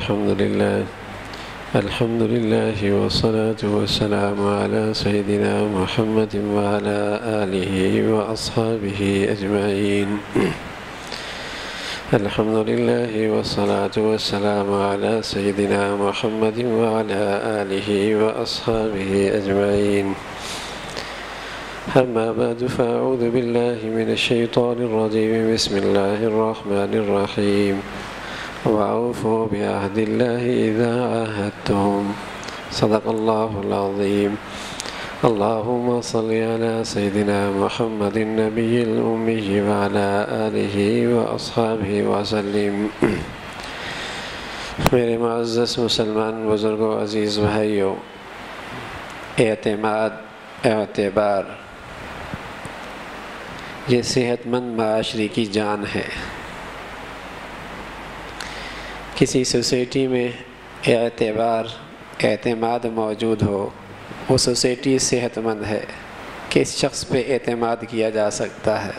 الحمد لله والصلاة والسلام على سيدنا محمد وعلى آله وأصحابه أجمعين. الحمد لله والصلاة والسلام على سيدنا محمد وعلى آله وأصحابه أجمعين. أما بعد فأعوذ بالله من الشيطان الرجيم. بسم الله الرحمن الرحيم. وأوفوا بعهد الله إذا عاهدتم. صدق الله العظيم. اللهم صل على سيدنا محمد النبي الأمي وعلى آله وأصحابه وسلم. میرے معزز مسلمان بزرگوں، عزیز بھائیوں، اعتبار یہ صحت مند معاشرے کی جان ہے۔ کسی سوسائٹی میں اعتماد موجود ہو، وہ سوسائٹی صحت مند ہے کہ اس شخص پہ اعتماد کیا جا سکتا ہے،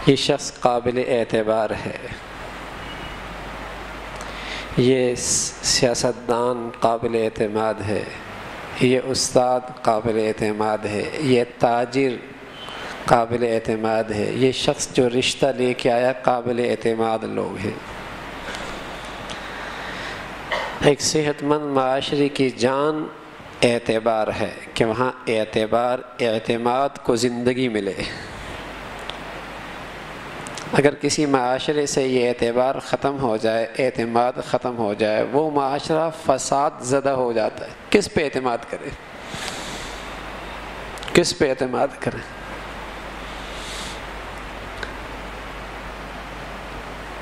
یہ شخص قابل اعتبار ہے، یہ سیاستدان قابل اعتماد ہے، یہ استاد قابل اعتماد ہے، یہ تاجر قابل اعتماد ہے، یہ شخص جو رشتہ لے کے آیا قابل اعتماد لوگ ہیں۔ ایک صحت مند معاشرے کی جان اعتبار ہے کہ وہاں اعتماد کو زندگی ملے۔ اگر کسی معاشرے سے یہ اعتبار ختم ہو جائے، اعتماد ختم ہو جائے، وہ معاشرہ فساد زدہ ہو جاتا ہے۔ کس پہ اعتماد کرے؟ کس پہ اعتماد کرے؟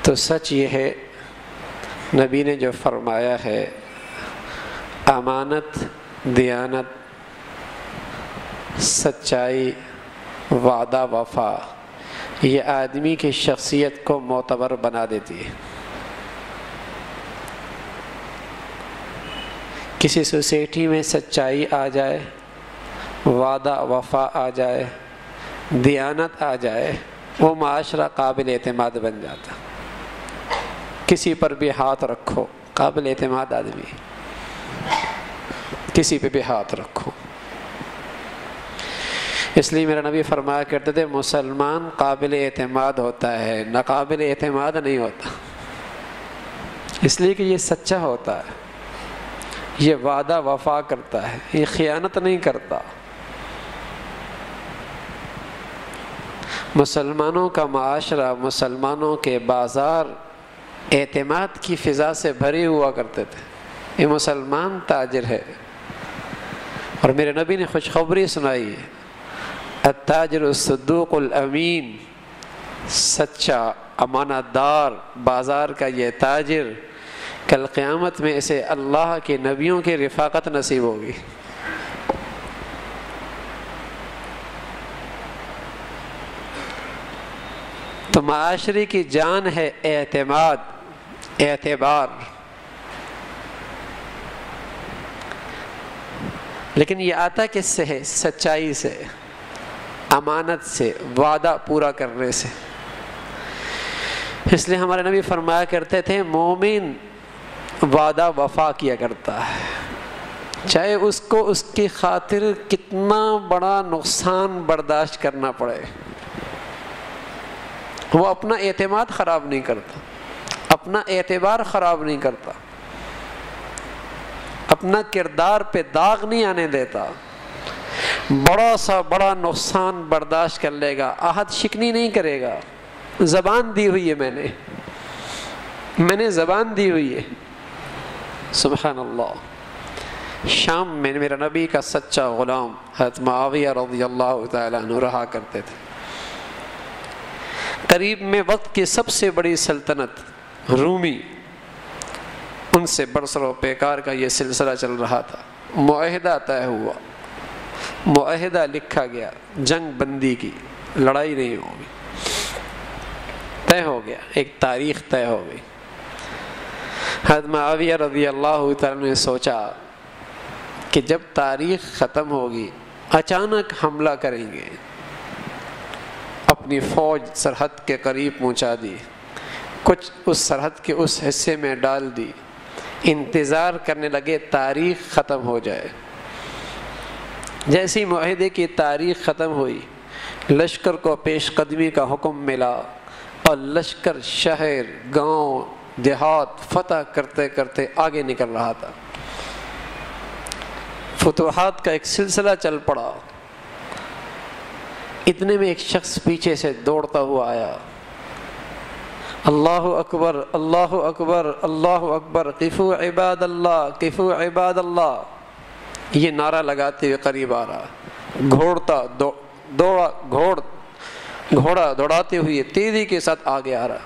تو سچ یہ ہے، نبی نے جو فرمایا ہے، امانت، دیانت، سچائی، وعدہ، وفا، یہ آدمی کی شخصیت کو معتبر بنا دیتی ہے۔ کسی سوسائٹی میں سچائی آ جائے، وعدہ وفا آ جائے، دیانت آ جائے، وہ معاشرہ قابل اعتماد بن جاتا۔ کسی پر بھی ہاتھ رکھو، قابل اعتماد آدمی، کسی پہ بھی ہاتھ رکھو۔ اس لیے میرا نبی فرمایا کرتے تھے، مسلمان قابل اعتماد ہوتا ہے، ناقابل اعتماد نہیں ہوتا، اس لیے کہ یہ سچا ہوتا ہے، یہ وعدہ وفا کرتا ہے، یہ خیانت نہیں کرتا۔ مسلمانوں کا معاشرہ، مسلمانوں کے بازار اعتماد کی فضا سے بھرے ہوا کرتے تھے۔ یہ مسلمان تاجر ہے، اور میرے نبی نے خوشخبری سنائی ہے، التاجر الصدوق الامین، سچا امانت دار بازار کا یہ تاجر، کل قیامت میں اسے اللہ کے نبیوں کی رفاقت نصیب ہوگی۔ تو معاشرے کی جان ہے اعتماد، اعتبار، لیکن یہ آتا کس سے ہے؟ سچائی سے، امانت سے، وعدہ پورا کرنے سے۔ اس لیے ہمارے نبی فرمایا کرتے تھے، مومن وعدہ وفا کیا کرتا ہے، چاہے اس کو اس کی خاطر کتنا بڑا نقصان برداشت کرنا پڑے، وہ اپنا اعتماد خراب نہیں کرتا، اپنا اعتبار خراب نہیں کرتا، اپنا کردار پہ داغ نہیں آنے دیتا، بڑا سا بڑا نقصان برداشت کر لے گا، عہد شکنی نہیں کرے گا۔ زبان دی ہوئی ہے، میں نے زبان دی ہوئی ہے۔ سبحان اللہ۔ شام میں میرا نبی کا سچا غلام حضرت معاویہ رضی اللہ تعالیٰ عنہ رہا کرتے تھے۔ قریب میں وقت کی سب سے بڑی سلطنت رومی، ان سے برسر و پیکار کا یہ سلسلہ چل رہا تھا۔ معاہدہ طے ہوا، معاہدہ لکھا گیا، جنگ بندی کی، لڑائی نہیں ہوگی، طے ہو گیا، ایک تاریخ طے ہو گئی۔ حضرت معاویہ رضی اللہ تعالیٰ نے سوچا کہ جب تاریخ ختم ہوگی اچانک حملہ کریں گے، اپنی فوج سرحد کے قریب پہنچا دی، کچھ اس سرحد کے اس حصے میں ڈال دی، انتظار کرنے لگے تاریخ ختم ہو جائے۔ جیسی معاہدے کی تاریخ ختم ہوئی، لشکر کو پیش قدمی کا حکم ملا اور لشکر شہر، گاؤں، دیہات فتح کرتے کرتے آگے نکل رہا تھا۔ فتوحات کا ایک سلسلہ چل پڑا۔ اتنے میں ایک شخص پیچھے سے دوڑتا ہوا آیا، اللہ اکبر اللہ اکبر اللہ اکبر، قفوا عباد اللہ قفوا عباد اللہ، یہ نعرہ لگاتے ہوئے قریب آ رہا، گھوڑا دوڑاتے ہوئے تیزی کے ساتھ آگے آ رہا۔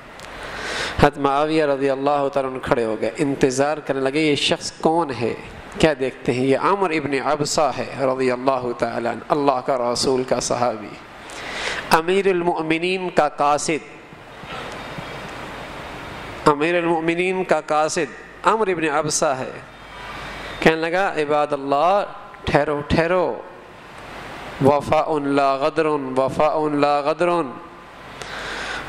حضرت معاویہ رضی اللہ تعالیٰ عنہ کھڑے ہو گئے، انتظار کرنے لگے یہ شخص کون ہے، کیا دیکھتے ہیں، یہ عمر ابن عبسہ ہے رضی اللہ تعالیٰ عنہ، اللہ کا رسول کا صحابی، امیر المؤمنین کا قاصد، امیر المؤمنین کا قاصد عمر ابن عبسہ ہے۔ کہنے لگا عباد اللہ ٹھہرو ٹھہرو، وفاء لا غدر وفاء لا غدر،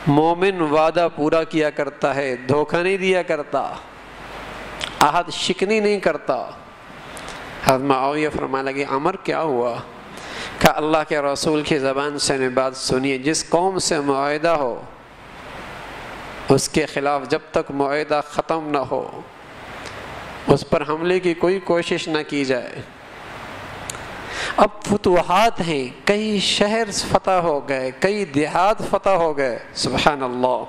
مومن وعدہ پورا کیا کرتا ہے، دھوکہ نہیں دیا کرتا، عہد شکنی نہیں کرتا۔ حضرت معاویہ فرمانے لگے عمر کیا ہوا؟ کہ اللہ کے رسول کی زبان سے نے بات سنیے، جس قوم سے معاہدہ ہو اس کے خلاف جب تک معاہدہ ختم نہ ہو اس پر حملے کی کوئی کوشش نہ کی جائے۔ اب فتوحات ہیں، کئی شہر فتح ہو گئے، کئی دیہات فتح ہو گئے، سبحان اللہ،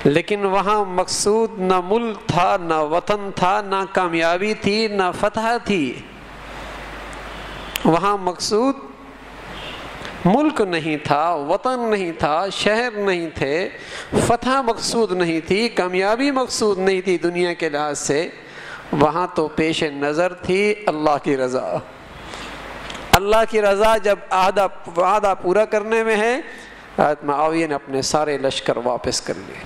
لیکن وہاں مقصود نہ ملک تھا، نہ وطن تھا، نہ کامیابی تھی، نہ فتح تھی۔ وہاں مقصود ملک نہیں تھا، وطن نہیں تھا، شہر نہیں تھے، فتح مقصود نہیں تھی، کامیابی مقصود نہیں تھی دنیا کے لحاظ سے۔ وہاں تو پیش نظر تھی اللہ کی رضا۔ اللہ کی رضا جب وعدہ پورا کرنے میں ہے، حضرت معاویہ نے اپنے سارے لشکر واپس کر لیے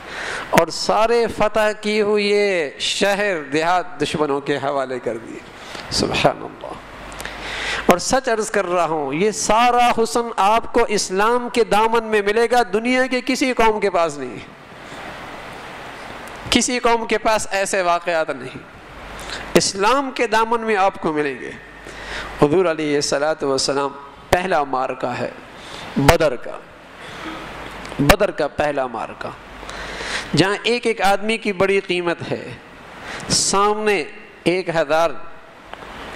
اور سارے فتح کیے ہوئے شہر دیہات دشمنوں کے حوالے کر دیے، سبحان اللہ۔ اور سچ عرض کر رہا ہوں، یہ سارا حسن آپ کو اسلام کے دامن میں ملے گا، دنیا کے کسی قوم کے پاس نہیں، کسی قوم کے پاس ایسے واقعات نہیں، اسلام کے دامن میں آپ کو ملیں گے۔ حضور علیہ الصلوۃ والسلام پہلا معرکہ ہے بدر کا پہلا معرکہ، جہاں ایک ایک آدمی کی بڑی قیمت ہے، سامنے 1000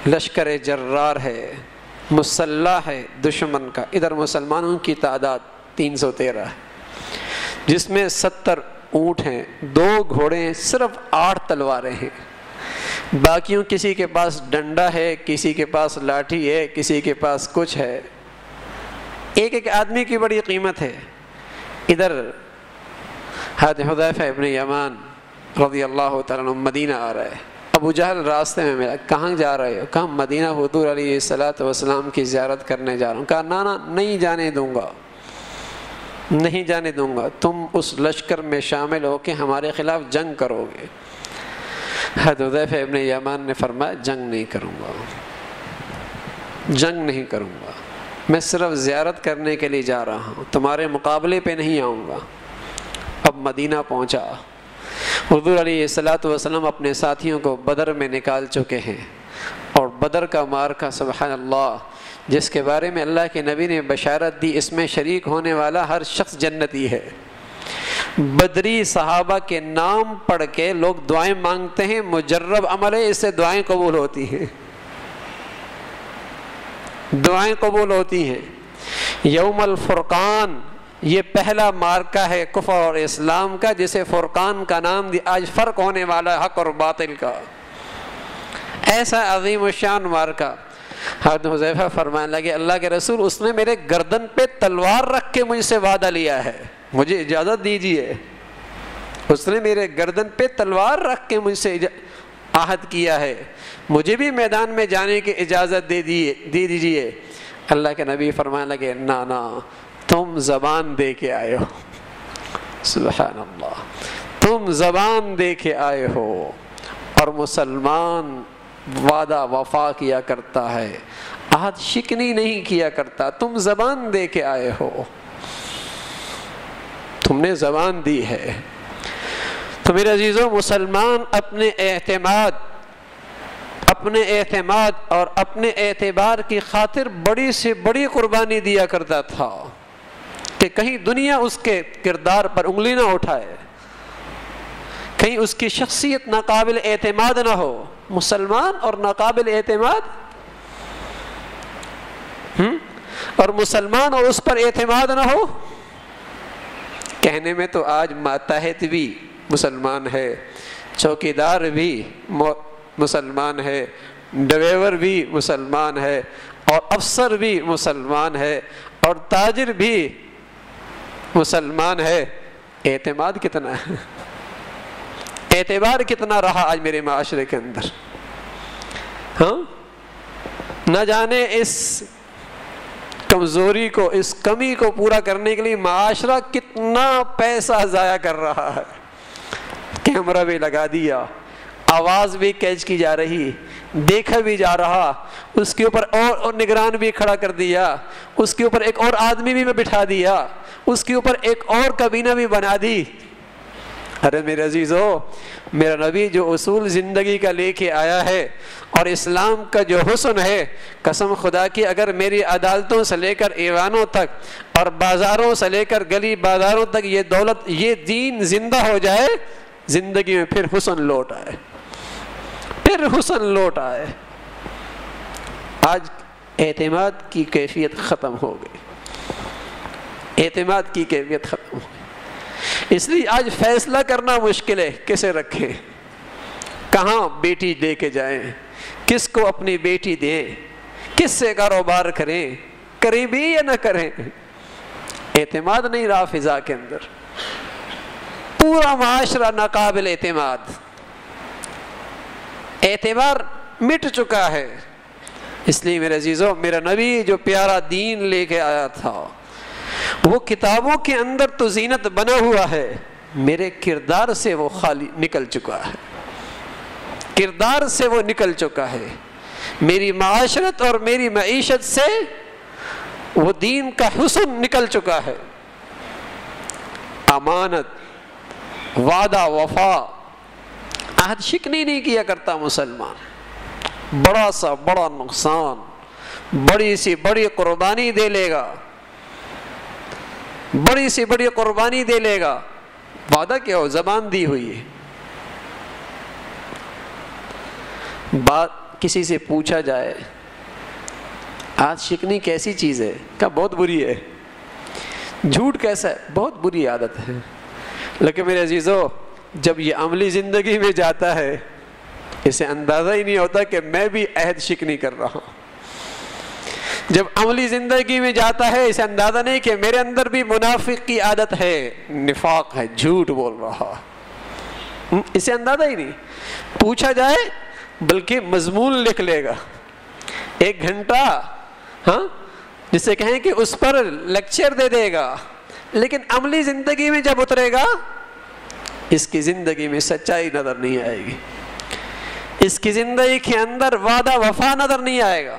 لشکر جرار ہے، مسلح ہے دشمن کا، ادھر مسلمانوں کی تعداد 313 ہے، جس میں 70 اونٹ ہیں، 2 گھوڑے ہیں، صرف 8 تلواریں ہیں، باقیوں کسی کے پاس ڈنڈا ہے، کسی کے پاس لاٹھی ہے، کسی کے پاس کچھ ہے، ایک ایک آدمی کی بڑی قیمت ہے۔ ادھر حضرت حذیفہ ابن یمان رضی اللہ تعالیٰ عنہ مدینہ آ رہا ہے، ابو جہل راستے میں ملا، کہاں جا رہے ہو؟ کہا مدینہ حضور علیہ الصلوۃ والسلام کی زیارت کرنے جا رہا ہوں۔ کہا نا نہیں جانے دوں گا، نہیں جانے دوں گا، تم اس لشکر میں شامل ہو کے ہمارے خلاف جنگ کرو گے۔ حضرت حذیفہ ابن یمان نے فرمایا جنگ نہیں کروں گا، جنگ نہیں کروں گا، میں صرف زیارت کرنے کے لیے جا رہا ہوں، تمہارے مقابلے پہ نہیں آؤں گا۔ اب مدینہ پہنچا، حضور علیہ الصلوۃ والسلام اپنے ساتھیوں کو بدر میں نکال چکے ہیں، اور بدر کا معرکہ سبحان اللہ جس کے بارے میں اللہ کے نبی نے بشارت دی، اس میں شریک ہونے والا ہر شخص جنتی ہے۔ بدری صحابہ کے نام پڑھ کے لوگ دعائیں مانگتے ہیں، مجرب عمل ہے، اس سے دعائیں قبول ہوتی ہیں، دعائیں قبول ہوتی ہیں۔ یوم الفرقان یہ پہلا معرکہ ہے کفر اور اسلام کا، جسے فرقان کا نام دی، آج فرق ہونے والا حق اور باطل کا، ایسا عظیم الشان معرکہ۔ حضرت حذیفہ فرمانے لگے اللہ کے رسول، اس نے میرے گردن پہ تلوار رکھ کے مجھ سے وعدہ لیا ہے، مجھے اجازت دیجیے، اس نے میرے گردن پہ تلوار رکھ کے مجھ سے عہد کیا ہے، مجھے بھی میدان میں جانے کی اجازت دے دیجیے۔ اللہ کے نبی فرمانے لگے نا تم زبان دے کے آئے ہو، سبحان اللہ، تم زبان دے کے آئے ہو، اور مسلمان وعدہ وفا کیا کرتا ہے، عہد شکنی نہیں کیا کرتا، تم زبان دے کے آئے ہو، تم نے زبان دی ہے۔ تو میرے عزیزوں، مسلمان اپنے اعتماد اور اپنے اعتبار کی خاطر بڑی سے بڑی قربانی دیا کرتا تھا کہ کہیں دنیا اس کے کردار پر انگلی نہ اٹھائے، کہیں اس کی شخصیت ناقابل اعتماد نہ ہو۔ مسلمان اور ناقابل اعتماد، اور مسلمان اور اس پر اعتماد نہ ہو۔ کہنے میں تو آج ماتحت بھی مسلمان ہے، چوکیدار بھی مسلمان ہے، ڈرائیور بھی مسلمان ہے، اور افسر بھی مسلمان ہے، اور تاجر بھی مسلمان ہے۔ اعتماد کتنا ہے؟ اعتبار کتنا رہا آج میرے معاشرے کے اندر؟ ہاں، نہ جانے اس کمزوری کو، اس کمی کو پورا کرنے کے لیے معاشرہ کتنا پیسہ ضائع کر رہا ہے۔ کیمرہ بھی لگا دیا، آواز بھی کیچ کی جا رہی، دیکھا بھی جا رہا، اس کے اوپر اور نگران بھی کھڑا کر دیا، اس کے اوپر ایک اور آدمی بھی بٹھا دیا، اس کے اوپر ایک اور کابینہ بھی بنا دی۔ ارے میرے عزیزو، میرا نبی جو اصول زندگی کا لے کے آیا ہے اور اسلام کا جو حسن ہے، قسم خدا کی اگر میری عدالتوں سے لے کر ایوانوں تک اور بازاروں سے لے کر گلی بازاروں تک یہ دولت، یہ دین زندہ ہو جائے، زندگی میں پھر حسن لوٹ آئے، پھر حسن لوٹ آئے۔ آج اعتماد کی کیفیت ختم ہو گئی، اعتماد کی کیفیت ختم ہو گئی۔ اس لیے آج فیصلہ کرنا مشکل ہے، کسے رکھیں، کہاں بیٹی دے کے جائیں، کس کو اپنی بیٹی دیں، کس سے کاروبار کریں، کریں بھی یا نہ کریں۔ اعتماد نہیں رہا فضا کے اندر، پورا معاشرہ ناقابل اعتماد، اعتبار مٹ چکا ہے۔ اس لیے میرے عزیزو، میرا نبی جو پیارا دین لے کے آیا تھا، وہ کتابوں کے اندر تو زینت بنا ہوا ہے، میرے کردار سے وہ خالی نکل چکا ہے، کردار سے وہ نکل چکا ہے۔ میری معاشرت اور میری معیشت سے وہ دین کا حسن نکل چکا ہے۔ امانت، وعدہ، وفا، عہد شکنی نہیں کیا کرتا مسلمان۔ بڑا سا بڑا نقصان، بڑی سی بڑی قربانی دے لے گا، بڑی سی بڑی قربانی دے لے گا، وعدہ کیا ہو، زبان دی ہوئی ہے۔ بات کسی سے پوچھا جائے عہد شکنی کیسی چیز ہے، کہا بہت بری ہے۔ جھوٹ کیسا ہے، بہت بری عادت ہے۔ لیکن میرے عزیزو، جب یہ عملی زندگی میں جاتا ہے، اسے اندازہ ہی نہیں ہوتا کہ میں بھی عہد شکنی کر رہا ہوں۔ جب عملی زندگی میں جاتا ہے، اسے اندازہ نہیں کہ میرے اندر بھی منافق کی عادت ہے، نفاق ہے، جھوٹ بول رہا، اسے اندازہ ہی نہیں۔ پوچھا جائے بلکہ مضمون لکھ لے گا، 1 گھنٹہ، ہاں، جسے کہیں کہ اس پر لیکچر دے دے گا، لیکن عملی زندگی میں جب اترے گا، اس کی زندگی میں سچائی نظر نہیں آئے گی، اس کی زندگی کے اندر وعدہ وفا نظر نہیں آئے گا۔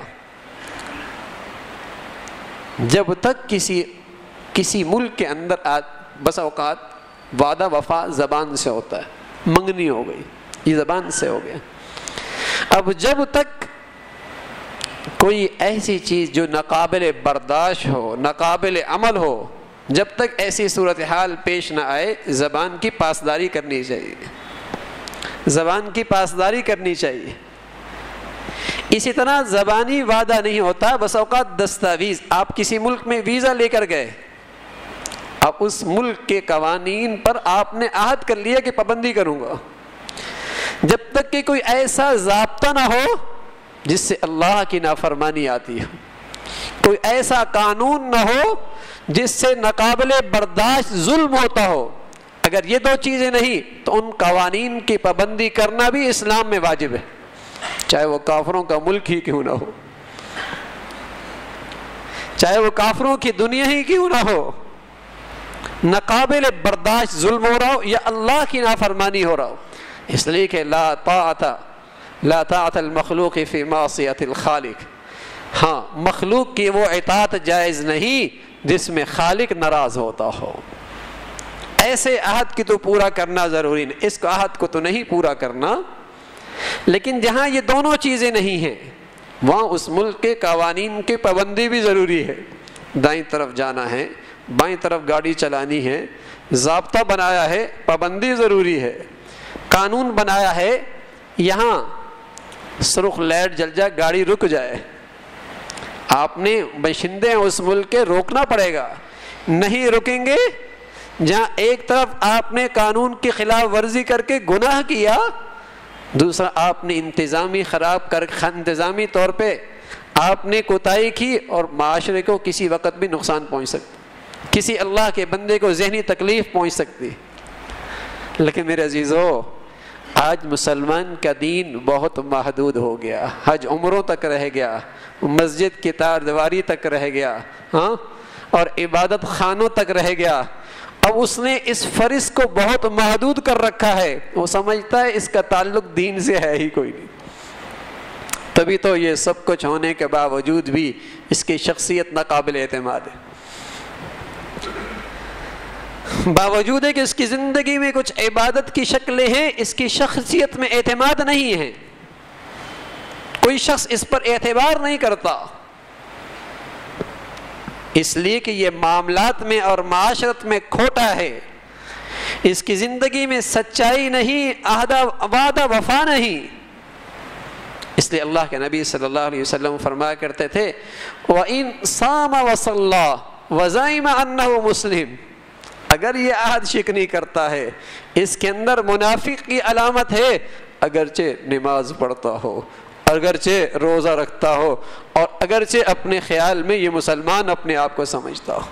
جب تک کسی ملک کے اندر بس اوقات وعدہ وفا زبان سے ہوتا ہے، منگنی ہو گئی، یہ زبان سے ہو گیا۔ اب جب تک کوئی ایسی چیز جو ناقابل برداشت ہو، ناقابل عمل ہو، جب تک ایسی صورتحال پیش نہ آئے، زبان کی پاسداری کرنی چاہیے، زبان کی پاسداری کرنی چاہیے۔ اسی طرح زبانی وعدہ نہیں ہوتا، بس اوقات دستاویز، آپ کسی ملک میں ویزا لے کر گئے، اب اس ملک کے قوانین پر آپ نے عہد کر لیا کہ پابندی کروں گا، جب تک کہ کوئی ایسا ضابطہ نہ ہو جس سے اللہ کی نافرمانی آتی ہو، کوئی ایسا قانون نہ ہو جس سے ناقابل برداشت ظلم ہوتا ہو، اگر یہ 2 چیزیں نہیں تو ان قوانین کی پابندی کرنا بھی اسلام میں واجب ہے، چاہے وہ کافروں کا ملک ہی کیوں نہ ہو، چاہے وہ کافروں کی دنیا ہی کیوں نہ ہو۔ ناقابل برداشت ظلم ہو رہا ہو یا اللہ کی نافرمانی ہو رہا ہو، اس لیے کہ لا طاعت المخلوق فی معصیت الخالق، ہاں، مخلوق کی وہ اطاعت جائز نہیں جس میں خالق ناراض ہوتا ہو۔ ایسے عہد کی تو پورا کرنا ضروری نہیں، اس عہد کو تو نہیں پورا کرنا، لیکن جہاں یہ دونوں چیزیں نہیں ہیں وہاں اس ملک کے قوانین کی پابندی بھی ضروری ہے۔ دائیں طرف جانا ہے، بائیں طرف گاڑی چلانی ہے، ضابطہ بنایا ہے، پابندی ضروری ہے، قانون بنایا ہے، یہاں سرخ لائٹ جل جائے گاڑی رک جائے، آپ نے باشندے اس ملک کے روکنا پڑے گا، نہیں رکیں گے۔ جہاں ایک طرف آپ نے قانون کی خلاف ورزی کر کے گناہ کیا، دوسرا آپ نے انتظامی انتظامی طور پہ آپ نے کوتاہی کی اور معاشرے کو کسی وقت بھی نقصان پہنچ سکتا، کسی اللہ کے بندے کو ذہنی تکلیف پہنچ سکتی۔ لیکن میرے عزیزو، آج مسلمان کا دین بہت محدود ہو گیا، حج عمروں تک رہ گیا، مسجد کی تار دیواری تک رہ گیا، ہاں، اور عبادت خانوں تک رہ گیا۔ اب اس نے اس فرض کو بہت محدود کر رکھا ہے، وہ سمجھتا ہے اس کا تعلق دین سے ہے ہی کوئی نہیں۔ تبھی تو یہ سب کچھ ہونے کے باوجود بھی اس کی شخصیت ناقابل اعتماد ہے، باوجود ہے کہ اس کی زندگی میں کچھ عبادت کی شکلیں ہیں، اس کی شخصیت میں اعتماد نہیں ہے، کوئی شخص اس پر اعتبار نہیں کرتا، اس لیے کہ یہ معاملات میں اور معاشرت میں کھوٹا ہے، اس کی زندگی میں سچائی نہیں، وعدہ وفا نہیں۔ اس لیے اللہ کے نبی صلی اللہ علیہ وسلم فرمایا کرتے تھے وَإِن صَامَ وَصَلَّى وَزَعِمَ أَنَّهُ مسلم، اگر یہ عہد شکنی کرتا ہے، اس کے اندر منافق کی علامت ہے، اگرچہ نماز پڑھتا ہو، اگرچہ روزہ رکھتا ہو، اور اگرچہ اپنے خیال میں یہ مسلمان اپنے آپ کو سمجھتا ہو،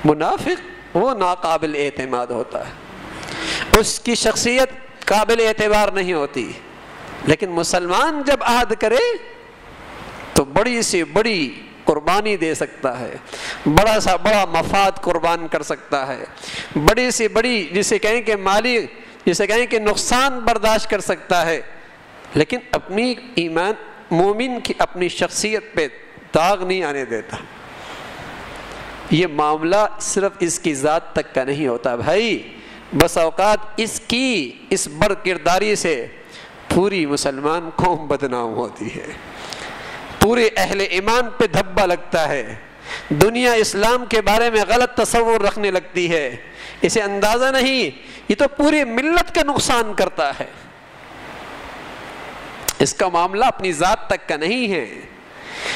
منافق وہ ناقابل اعتماد ہوتا ہے، اس کی شخصیت قابل اعتبار نہیں ہوتی۔ لیکن مسلمان جب عہد کرے تو بڑی سے بڑی قربانی دے سکتا ہے، بڑا سا بڑا مفاد قربان کر سکتا ہے، بڑی سے بڑی جسے کہیں کہ مالی، جسے کہیں کہ نقصان برداشت کر سکتا ہے، لیکن اپنی ایمان مومن کی اپنی شخصیت پہ داغ نہیں آنے دیتا۔ یہ معاملہ صرف اس کی ذات تک کا نہیں ہوتا بھائی، بس اوقات اس کی اس برکرداری سے پوری مسلمان قوم بدنام ہوتی ہے، پورے اہل ایمان پہ دھبا لگتا ہے، دنیا اسلام کے بارے میں غلط تصور رکھنے لگتی ہے، اسے اندازہ نہیں، یہ تو پوری ملت کا نقصان کرتا ہے۔ اس کا معاملہ اپنی ذات تک کا نہیں ہے،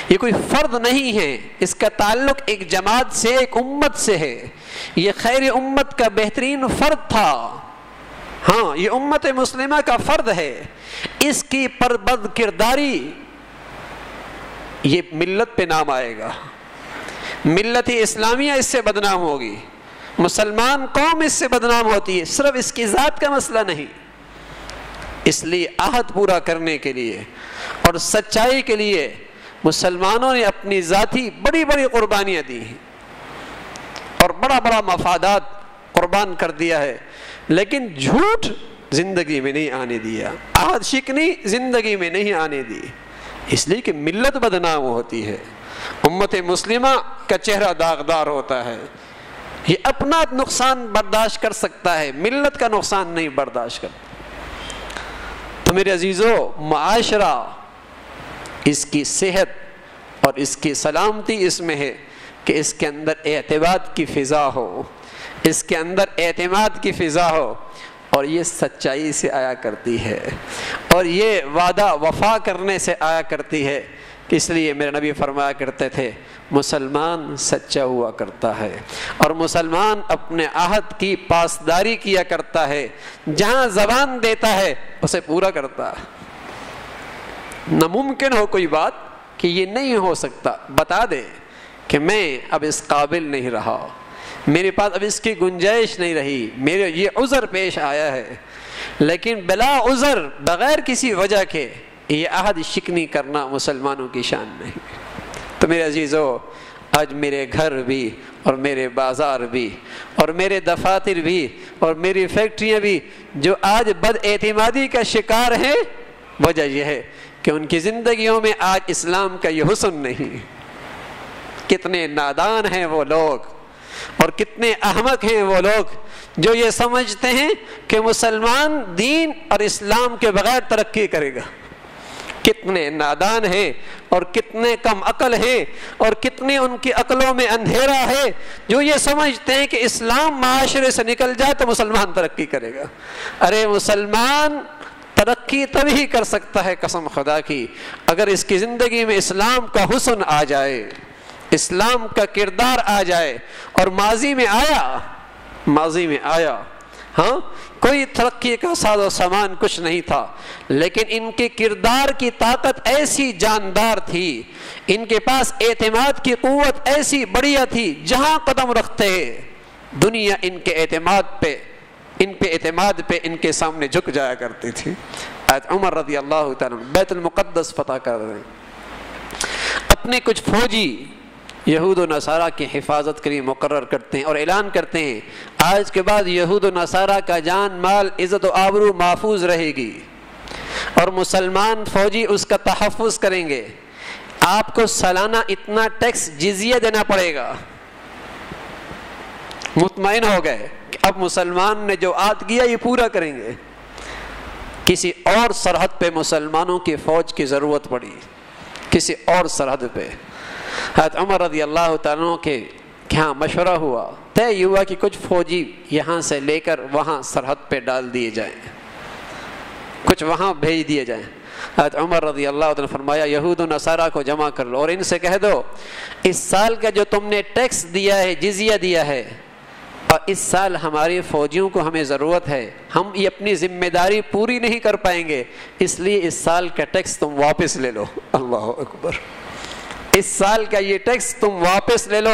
یہ کوئی فرد نہیں ہے، اس کا تعلق ایک جماعت سے، ایک امت سے ہے، یہ خیر امت کا بہترین فرد تھا، ہاں یہ امت مسلمہ کا فرد ہے، اس کی پر بد کرداری یہ ملت پہ نام آئے گا، ملت اسلامیہ اس سے بدنام ہوگی، مسلمان قوم اس سے بدنام ہوتی ہے، صرف اس کی ذات کا مسئلہ نہیں۔ اس لیے عہد پورا کرنے کے لیے اور سچائی کے لیے مسلمانوں نے اپنی ذاتی بڑی بڑی قربانیاں دی ہیں اور بڑا بڑا مفادات قربان کر دیا ہے، لیکن جھوٹ زندگی میں نہیں آنے دیا، عہد شکنی زندگی میں نہیں آنے دی، اس لیے کہ ملت بدنام ہوتی ہے، امت مسلمہ کا چہرہ داغدار ہوتا ہے، یہ اپنا نقصان برداشت کر سکتا ہے، ملت کا نقصان نہیں برداشت کرتا۔ تو میرے عزیزو، معاشرہ اس کی صحت اور اس کی سلامتی اس میں ہے کہ اس کے اندر اعتماد کی فضا ہو، اس کے اندر اعتماد کی فضا ہو، اور یہ سچائی سے آیا کرتی ہے اور یہ وعدہ وفا کرنے سے آیا کرتی ہے۔ اس لیے میرے نبی فرمایا کرتے تھے مسلمان سچا ہوا کرتا ہے اور مسلمان اپنے عہد کی پاسداری کیا کرتا ہے، جہاں زبان دیتا ہے اسے پورا کرتا ہے۔ ناممکن ہو کوئی بات کہ یہ نہیں ہو سکتا، بتا دے کہ میں اب اس قابل نہیں رہا، میرے پاس اب اس کی گنجائش نہیں رہی، میرے یہ عذر پیش آیا ہے، لیکن بلا عذر بغیر کسی وجہ کے یہ عہد شکنی کرنا مسلمانوں کی شان نہیں۔ تو میرے عزیزو، آج میرے گھر بھی اور میرے بازار بھی اور میرے دفاتر بھی اور میری فیکٹریاں بھی جو آج بد اعتمادی کا شکار ہیں، وجہ یہ ہے کہ ان کی زندگیوں میں آج اسلام کا یہ حسن نہیں۔ کتنے نادان ہیں وہ لوگ اور کتنے احمق ہیں وہ لوگ جو یہ سمجھتے ہیں کہ مسلمان دین اور اسلام کے بغیر ترقی کرے گا. کتنے نادان ہیں اور کتنے کم عقل ہیں اور کتنے ان کی عقلوں میں اندھیرا ہے جو یہ سمجھتے ہیں کہ اسلام معاشرے سے نکل جائے تو مسلمان ترقی کرے گا. ارے مسلمان ترقی تبھی کر سکتا ہے قسم خدا کی اگر اس کی زندگی میں اسلام کا حسن آ جائے, اسلام کا کردار آ جائے. اور ماضی میں آیا ہاں کوئی ترقی کا ساز و سامان کچھ نہیں تھا, لیکن ان کے کردار کی طاقت ایسی جاندار تھی, ان کے پاس اعتماد کی قوت ایسی بڑھیا تھی, جہاں قدم رکھتے دنیا ان کے اعتماد پہ ان کے سامنے جھک جایا کرتی تھی. عمر رضی اللہ تعالیٰ بیت المقدس فتح کر رہے ہیں, اپنے کچھ فوجی یہود و نصارہ کی حفاظت کے لیے مقرر کرتے ہیں اور اعلان کرتے ہیں آج کے بعد یہود و نصارہ کا جان مال عزت و آبرو محفوظ رہے گی اور مسلمان فوجی اس کا تحفظ کریں گے. آپ کو سالانہ اتنا ٹیکس جزیہ دینا پڑے گا. مطمئن ہو گئے کہ اب مسلمان نے جو عہد کیا یہ پورا کریں گے. کسی اور سرحد پہ مسلمانوں کی فوج کی ضرورت پڑی, کسی اور سرحد پہ. حضرت عمر رضی اللہ تعالیٰ کے کیا مشورہ ہوا, طے ہوا کہ کچھ فوجی یہاں سے لے کر وہاں سرحد پہ ڈال دیے جائیں, کچھ وہاں بھیج دیے جائیں. حضرت عمر رضی اللہ تعالیٰ نے فرمایا یہود و نصارہ کو جمع کر لو اور ان سے کہہ دو اس سال کا جو تم نے ٹیکس دیا ہے, جزیہ دیا ہے, اور اس سال ہماری فوجیوں کو ہمیں ضرورت ہے, ہم یہ اپنی ذمہ داری پوری نہیں کر پائیں گے, اس لیے اس سال کا ٹیکس تم واپس لے لو. اللہ اکبر, اس سال کا یہ ٹیکس تم واپس لے لو,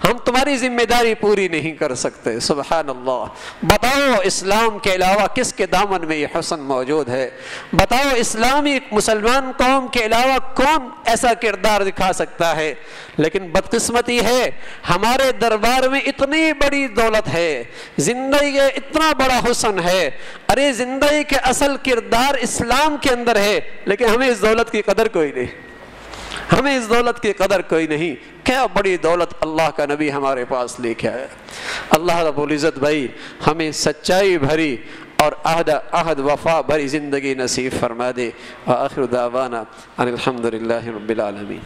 ہم تمہاری ذمہ داری پوری نہیں کر سکتے. سبحان اللہ. بتاؤ اسلام کے علاوہ کس کے دامن میں یہ حسن موجود ہے؟ بتاؤ اسلامی مسلمان قوم کے علاوہ کون ایسا کردار دکھا سکتا ہے؟ لیکن بدقسمتی ہے ہمارے دربار میں اتنی بڑی دولت ہے, زندگی کا اتنا بڑا حسن ہے. ارے زندگی کے اصل کردار اسلام کے اندر ہے, لیکن ہمیں اس دولت کی قدر کوئی نہیں, ہمیں اس دولت کی قدر کوئی نہیں. کیا بڑی دولت اللہ کا نبی ہمارے پاس لے کے آیا. اللہ رب العزت بھائی ہمیں سچائی بھری اور عہد وفا بھری زندگی نصیب فرما دے. وآخر دعوانا ان الحمد للہ رب العالمین.